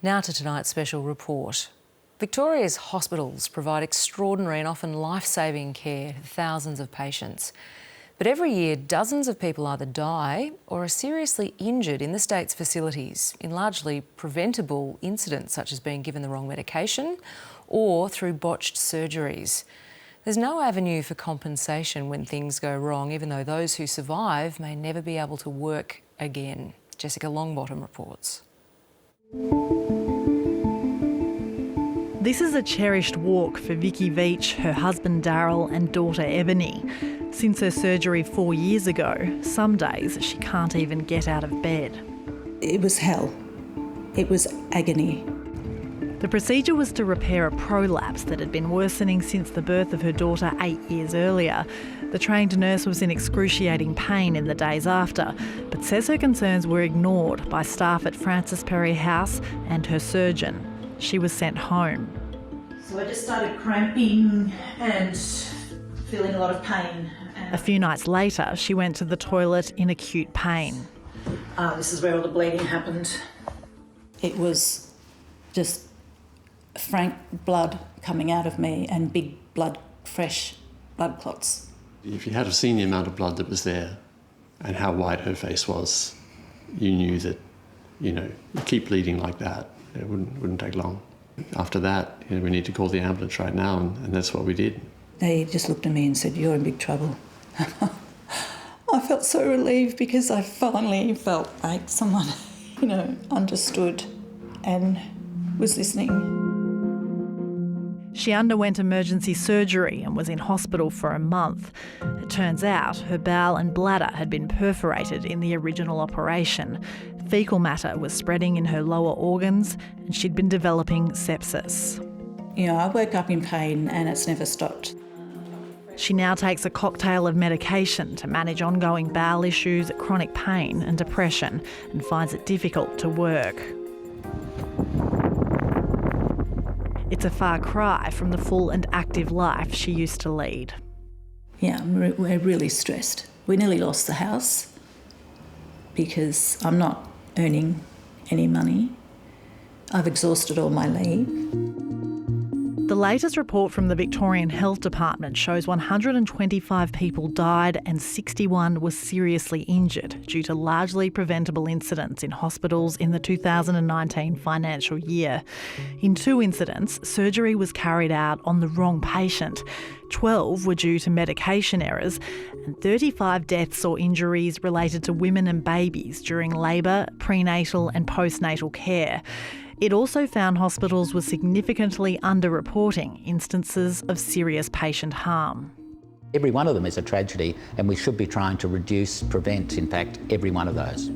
Now to tonight's special report. Victoria's hospitals provide extraordinary and often life-saving care to thousands of patients. But every year, dozens of people either die or are seriously injured in the state's facilities in largely preventable incidents such as being given the wrong medication or through botched surgeries. There's no avenue for compensation when things go wrong, even though those who survive may never be able to work again. Jessica Longbottom reports. This is a cherished walk for Vicky Veach, her husband Daryl and daughter Ebony. Since her surgery 4 years ago, some days she can't even get out of bed. It was hell. It was agony. The procedure was to repair a prolapse that had been worsening since the birth of her daughter 8 years earlier. The trained nurse was in excruciating pain in the days after, but says her concerns were ignored by staff at Frances Perry House and her surgeon. She was sent home. So I just started cramping and feeling a lot of pain. A few nights later, she went to the toilet in acute pain. This is where all the bleeding happened. It was just frank blood coming out of me and big blood, fresh blood clots. If you had seen the amount of blood that was there and how white her face was, you knew that, you keep bleeding like that, it wouldn't take long. After that, we need to call the ambulance right now, and that's what we did. They just looked at me and said, "You're in big trouble." I felt so relieved because I finally felt like someone, understood and was listening. She underwent emergency surgery and was in hospital for a month. It turns out her bowel and bladder had been perforated in the original operation. Fecal matter was spreading in her lower organs and she'd been developing sepsis. I woke up in pain and it's never stopped. She now takes a cocktail of medication to manage ongoing bowel issues, chronic pain and depression, and finds it difficult to work. It's a far cry from the full and active life she used to lead. Yeah, we're really stressed. We nearly lost the house because I'm not earning any money. I've exhausted all my leave. The latest report from the Victorian Health Department shows 125 people died and 61 were seriously injured due to largely preventable incidents in hospitals in the 2019 financial year. In 2 incidents, surgery was carried out on the wrong patient. 12 were due to medication errors, and 35 deaths or injuries related to women and babies during labour, prenatal and postnatal care. It also found hospitals were significantly underreporting instances of serious patient harm. Every one of them is a tragedy, and we should be trying to reduce, prevent, in fact, every one of those.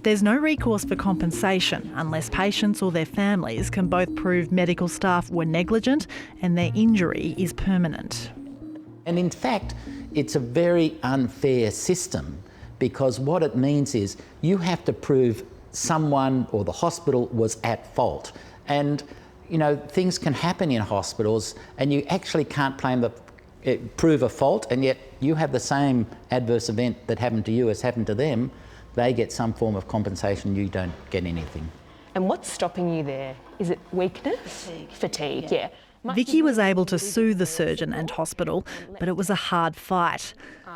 There's no recourse for compensation unless patients or their families can both prove medical staff were negligent and their injury is permanent. And in fact, it's a very unfair system because what it means is you have to prove someone or the hospital was at fault. And, things can happen in hospitals and you actually can't prove a fault, and yet you have the same adverse event that happened to you as happened to them. They get some form of compensation, you don't get anything. And what's stopping you there? Is it weakness? Fatigue, yeah. Vicky was able to sue the surgeon and hospital, but it was a hard fight.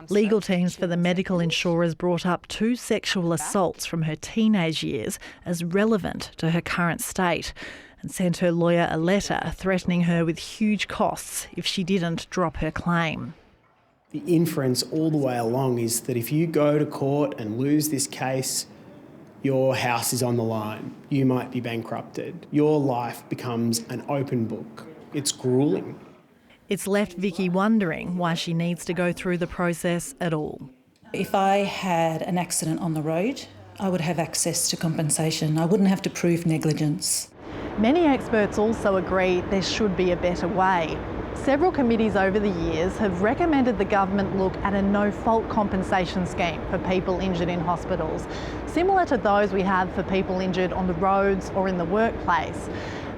Legal teams for the medical insurers brought up 2 sexual assaults from her teenage years as relevant to her current state and sent her lawyer a letter threatening her with huge costs if she didn't drop her claim. The inference all the way along is that if you go to court and lose this case, your house is on the line. You might be bankrupted. Your life becomes an open book. It's gruelling. It's left Vicky wondering why she needs to go through the process at all. If I had an accident on the road, I would have access to compensation. I wouldn't have to prove negligence. Many experts also agree there should be a better way. Several committees over the years have recommended the government look at a no-fault compensation scheme for people injured in hospitals, similar to those we have for people injured on the roads or in the workplace.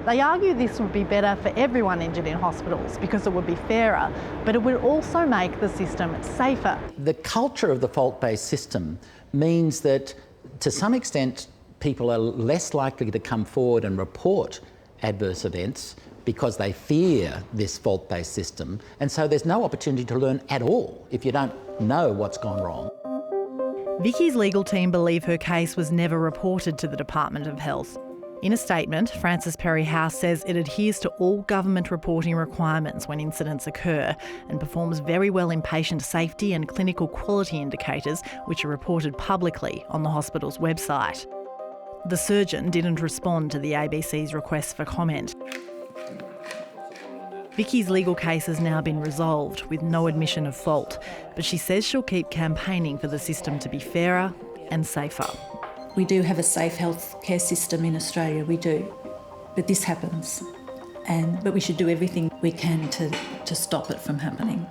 They argue this would be better for everyone injured in hospitals because it would be fairer, but it would also make the system safer. The culture of the fault-based system means that, to some extent, people are less likely to come forward and report adverse events because they fear this fault-based system, and so there's no opportunity to learn at all if you don't know what's gone wrong. Vicky's legal team believe her case was never reported to the Department of Health. In a statement, Frances Perry House says it adheres to all government reporting requirements when incidents occur and performs very well in patient safety and clinical quality indicators, which are reported publicly on the hospital's website. The surgeon didn't respond to the ABC's request for comment. Vicky's legal case has now been resolved with no admission of fault, but she says she'll keep campaigning for the system to be fairer and safer. We do have a safe healthcare system in Australia, we do. But this happens. But we should do everything we can to stop it from happening.